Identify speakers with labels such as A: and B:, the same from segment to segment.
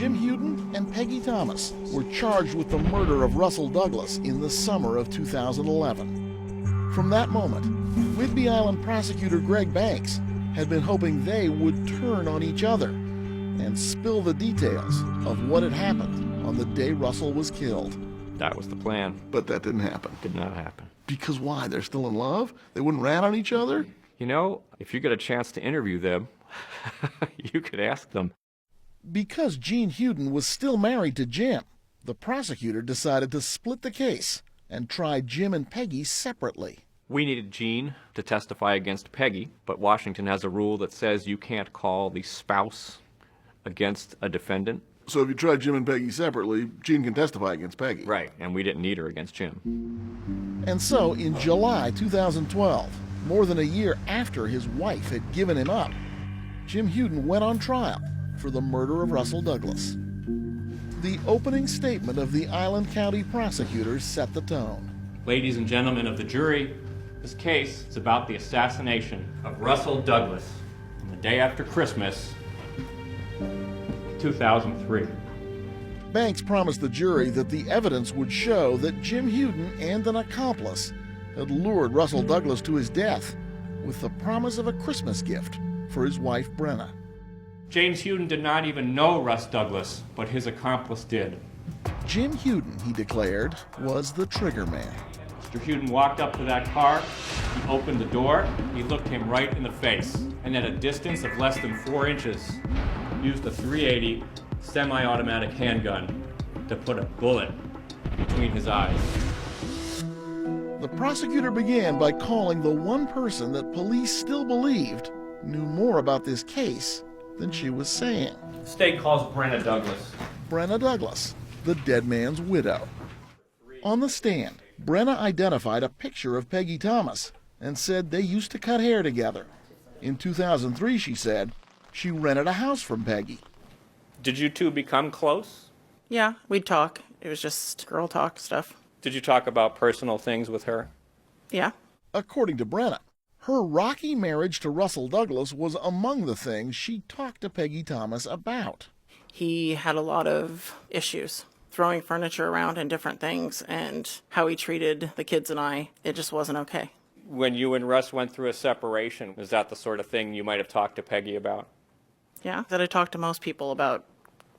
A: Jim Huden and Peggy Thomas were charged with the murder of Russell Douglas in the summer of 2011. From that moment, Whidbey Island prosecutor Greg Banks had been hoping they would turn on each other and spill the details of what had happened on the day Russell was killed.
B: That was the plan.
A: But that didn't happen.
B: Did not happen.
A: Because why? They're still in love? They wouldn't rat on each other?
B: You know, if you get a chance to interview them, you could ask them.
A: Because Gene Huden was still married to Jim, the prosecutor decided to split the case and try Jim and Peggy separately.
B: We needed Gene to testify against Peggy, but Washington has a rule that says you can't call the spouse against a defendant.
A: So if you try Jim and Peggy separately, Gene can testify against Peggy.
B: Right, and we didn't need her against Jim.
A: And so in July 2012, more than a year after his wife had given him up, Jim Huden went on trial for the murder of Russell Douglas. The opening statement of the Island County prosecutors set the tone.
B: Ladies and gentlemen of the jury, this case is about the assassination of Russell Douglas on the day after Christmas, 2003.
A: Banks promised the jury that the evidence would show that Jim Huden and an accomplice had lured Russell Douglas to his death with the promise of a Christmas gift for his wife, Brenna.
B: James Huden did not even know Russ Douglas, but his accomplice did.
A: Jim Huden, he declared, was the trigger man.
B: Mr. Huden walked up to that car, he opened the door, he looked him right in the face, and at a distance of less than 4 inches, used a .380 semi-automatic handgun to put a bullet between his eyes.
A: The prosecutor began by calling the one person that police still believed knew more about this case than she was saying.
B: The state calls Brenna Douglas.
A: Brenna Douglas, the dead man's widow. On the stand, Brenna identified a picture of Peggy Thomas and said they used to cut hair together. In 2003, she said, she rented a house from Peggy.
B: Did you two become close?
C: Yeah, we'd talk. It was just girl talk stuff.
B: Did you talk about personal things with her?
C: Yeah.
A: According to Brenna, her rocky marriage to Russell Douglas was among the things she talked to Peggy Thomas about.
C: He had a lot of issues, throwing furniture around and different things, and how he treated the kids and I, it just wasn't okay.
B: When you and Russ went through a separation, is that the sort of thing you might have talked to Peggy about?
C: Yeah, that I talked to most people about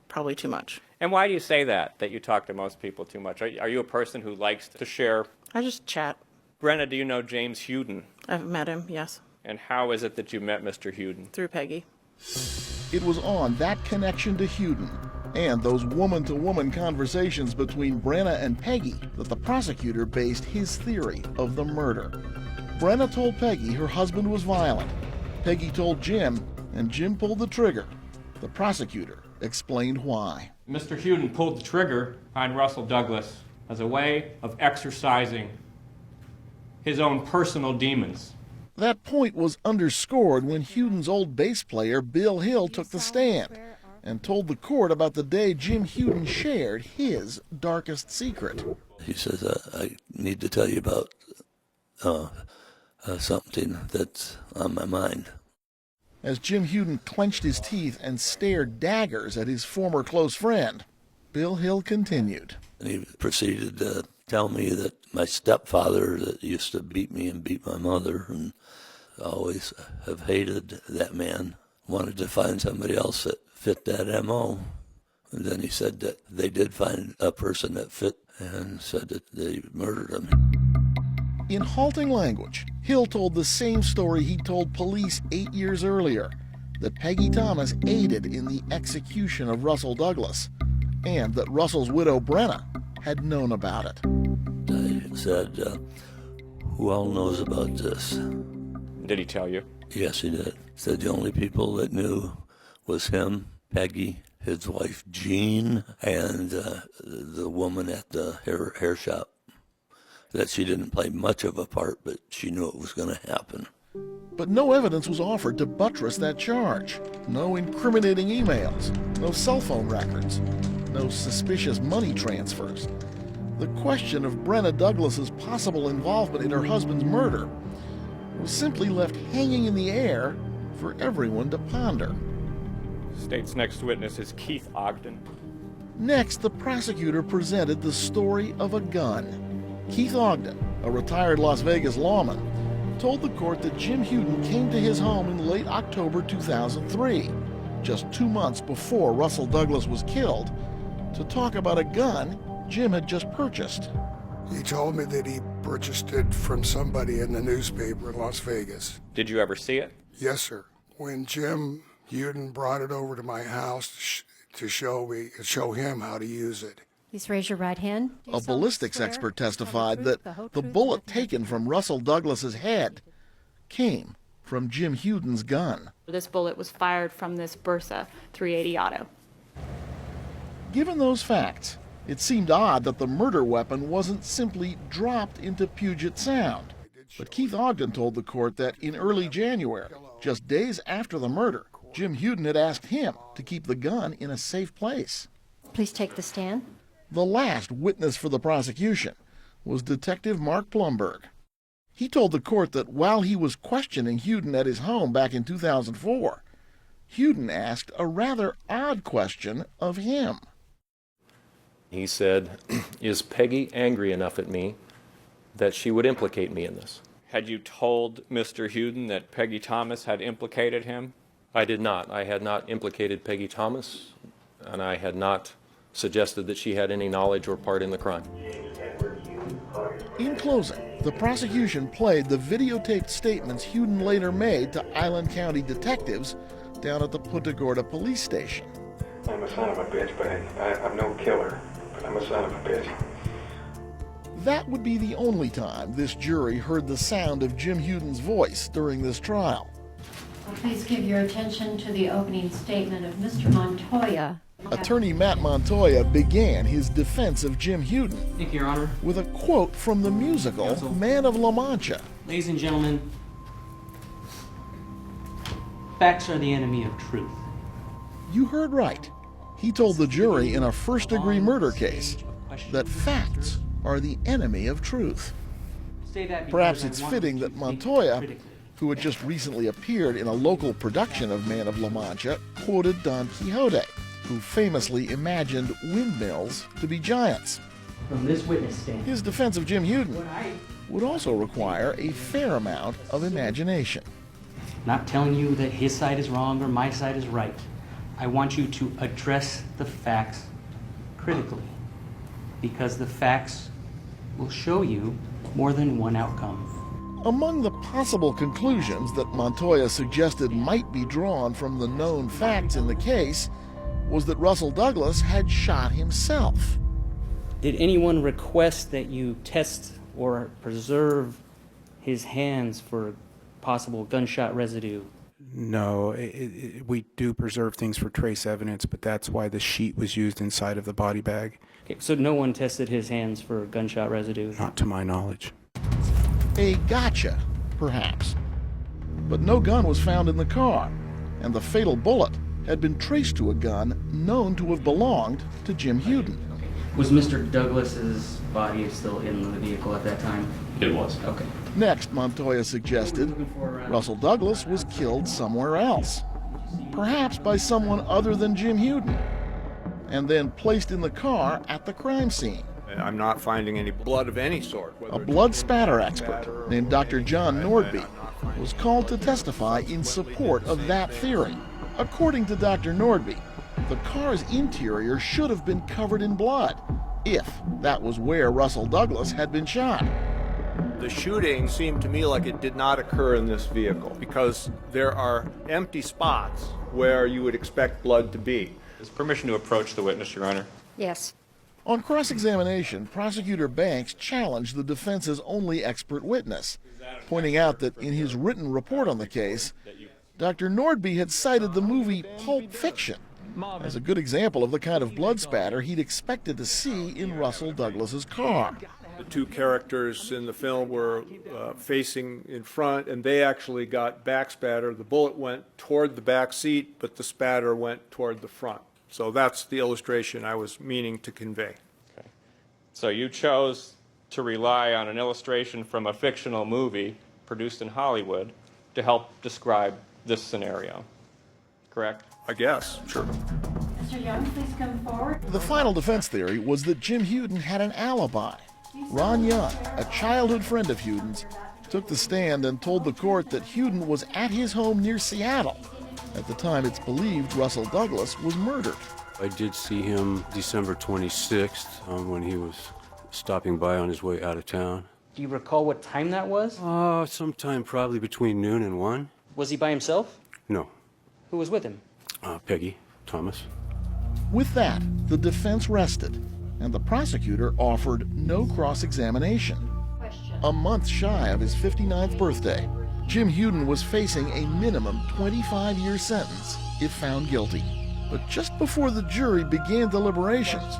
C: probably too much.
B: And why do you say that you talk to most people too much? Are you a person who likes to share?
C: I just chat.
B: Brenna, do you know James Huden?
C: I've met him, yes.
B: And how is it that you met Mr. Huden?
C: Through Peggy.
A: It was on that connection to Huden and those woman-to-woman conversations between Brenna and Peggy that the prosecutor based his theory of the murder. Brenna told Peggy her husband was violent. Peggy told Jim, and Jim pulled the trigger. The prosecutor explained why.
B: Mr. Huden pulled the trigger on Russell Douglas as a way of exercising his own personal demons.
A: That point was underscored when Huden's old bass player, Bill Hill, took the stand and told the court about the day Jim Huden shared his darkest secret.
D: He says, I need to tell you about something that's on my mind.
A: As Jim Huden clenched his teeth and stared daggers at his former close friend, Bill Hill continued.
D: And he proceeded to tell me that my stepfather that used to beat me and beat my mother, and I always have hated that man, wanted to find somebody else that fit that M.O. And then he said that they did find a person that fit and said that they murdered him.
A: In halting language, Hill told the same story he told police 8 years earlier, that Peggy Thomas aided in the execution of Russell Douglas, and that Russell's widow, Brenna, had known about it.
D: I said, who all knows about this?
B: Did he tell you?
D: Yes, he did. Said the only people that knew was him, Peggy, his wife, Jean, and the woman at the hair shop. That she didn't play much of a part, but she knew it was going to happen.
A: But no evidence was offered to buttress that charge. No incriminating emails, no cell phone records, no suspicious money transfers. The question of Brenna Douglas's possible involvement in her husband's murder was simply left hanging in the air for everyone to ponder.
B: State's next witness is Keith Ogden.
A: Next, the prosecutor presented the story of a gun. Keith Ogden, a retired Las Vegas lawman, told the court that Jim Huden came to his home in late October 2003, just 2 months before Russell Douglas was killed, to talk about a gun Jim had just purchased.
E: He told me that he purchased it from somebody in the newspaper in Las Vegas.
B: Did you ever see it?
E: Yes, sir. When Jim Huden brought it over to my house to show him how to use it.
F: Please raise your right hand.
A: A ballistics expert testified that the bullet taken from Russell Douglas's head came from Jim Huden's gun.
G: This bullet was fired from this Bursa 380 auto.
A: Given those facts, it seemed odd that the murder weapon wasn't simply dropped into Puget Sound. But Keith Ogden told the court that in early January, just days after the murder, Jim Huden had asked him to keep the gun in a safe place.
F: Please take the stand.
A: The last witness for the prosecution was Detective Mark Plumberg. He told the court that while he was questioning Huden at his home back in 2004, Huden asked a rather odd question of him.
H: He said, "Is Peggy angry enough at me that she would implicate me in this?"
B: Had you told Mr. Huden that Peggy Thomas had implicated him?
H: I did not. I had not implicated Peggy Thomas, and I had not suggested that she had any knowledge or part in the crime.
A: In closing, the prosecution played the videotaped statements Huden later made to Island County detectives down at the Punta Gorda police station.
I: I'm a son of a bitch, but I'm no killer, but I'm a son of a bitch.
A: That would be the only time this jury heard the sound of Jim Huden's voice during this trial.
F: Please give your attention to the opening statement of Mr. Montoya.
A: Attorney Matt Montoya began his defense of Jim Huden
J: Thank you, Your Honor.
A: with a quote from the musical
J: Counsel.
A: Man of La Mancha.
J: Ladies and gentlemen, facts are the enemy of truth.
A: You heard right. He told the jury in a first-degree murder case that facts are the enemy of truth. Perhaps it's fitting that Montoya, who had just recently appeared in a local production of Man of La Mancha, quoted Don Quixote, who famously imagined windmills to be giants.
J: From this witness stand,
A: His defense of Jim Huden would also require a fair amount of imagination.
J: not telling you that his side is wrong or my side is right. I want you to address the facts critically, because the facts will show you more than one outcome.
A: Among the possible conclusions that Montoya suggested might be drawn from the known facts in the case was that Russell Douglas had shot himself.
J: Did anyone request that you test or preserve his hands for possible gunshot residue?
K: No, we do preserve things for trace evidence, but that's why the sheet was used inside of the body bag.
J: Okay, so no one tested his hands for gunshot residue?
K: Not to my knowledge.
A: A gotcha, perhaps. But no gun was found in the car, and the fatal bullet had been traced to a gun known to have belonged to Jim Huden.
J: Was Mr. Douglas's body still in the vehicle at that time?
H: It was.
J: Okay.
A: Next, Montoya suggested Russell Douglas was killed somewhere else, perhaps by someone other than Jim Huden, and then placed in the car at the crime scene.
L: I'm not finding any blood of any sort.
A: A blood spatter expert named Dr. John Nordby was called to testify in support of that theory. According to Dr. Nordby, the car's interior should have been covered in blood, if that was where Russell Douglas had been shot.
L: The shooting seemed to me like it did not occur in this vehicle because there are empty spots where you would expect blood to be.
B: Is permission to approach the witness, Your Honor?
F: Yes.
A: On cross-examination, Prosecutor Banks challenged the defense's only expert witness, pointing out that in his written report on the case, Dr. Nordby had cited the movie Pulp Fiction as a good example of the kind of blood spatter he'd expected to see in Russell Douglas's car.
L: The two characters in the film were facing in front, and they actually got back spatter. The bullet went toward the back seat, but the spatter went toward the front. So that's the illustration I was meaning to convey.
B: Okay. So you chose to rely on an illustration from a fictional movie produced in Hollywood to help describe this scenario.
H: correct?
L: I guess, sure.
F: Mr. Young, please come forward.
A: The final defense theory was that Jim Huden had an alibi. Ron Young, a childhood friend of Huden's, took the stand and told the court that Huden was at his home near Seattle. At the time, it's believed Russell Douglas was murdered.
M: I did see him December 26th when he was stopping by on his way out of town.
J: Do you recall what time that was?
M: Sometime probably between noon and 1.
J: Was he by himself?
M: No,
J: Who was with him?
M: Peggy Thomas.
A: With that, the defense rested, and the prosecutor offered no cross-examination. A month shy of his 59th birthday, Jim Huden was facing a minimum 25-year sentence if found guilty. But just before the jury began deliberations,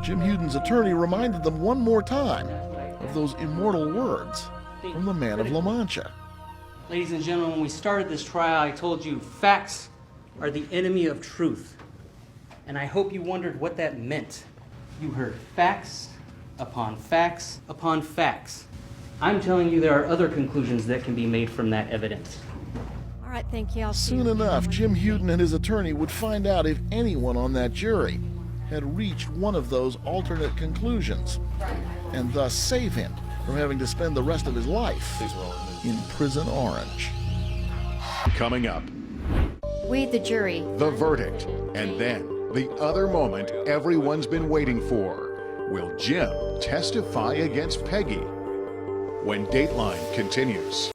A: Jim Huden's attorney reminded them one more time of those immortal words from the man of La Mancha.
J: Ladies and gentlemen, when we started this trial, I told you facts are the enemy of truth. And I hope you wondered what that meant. You heard facts upon facts upon facts. I'm telling you there are other conclusions that can be made from that evidence.
N: All right, thank you.
A: Soon enough, Jim Huden and his attorney would find out if anyone on that jury had reached one of those alternate conclusions, and thus save him from having to spend the rest of his life in Prison Orange.
O: Coming up,
N: We, the jury.
O: the verdict, and then the other moment everyone's been waiting for. Will Jim testify against Peggy? When Dateline continues.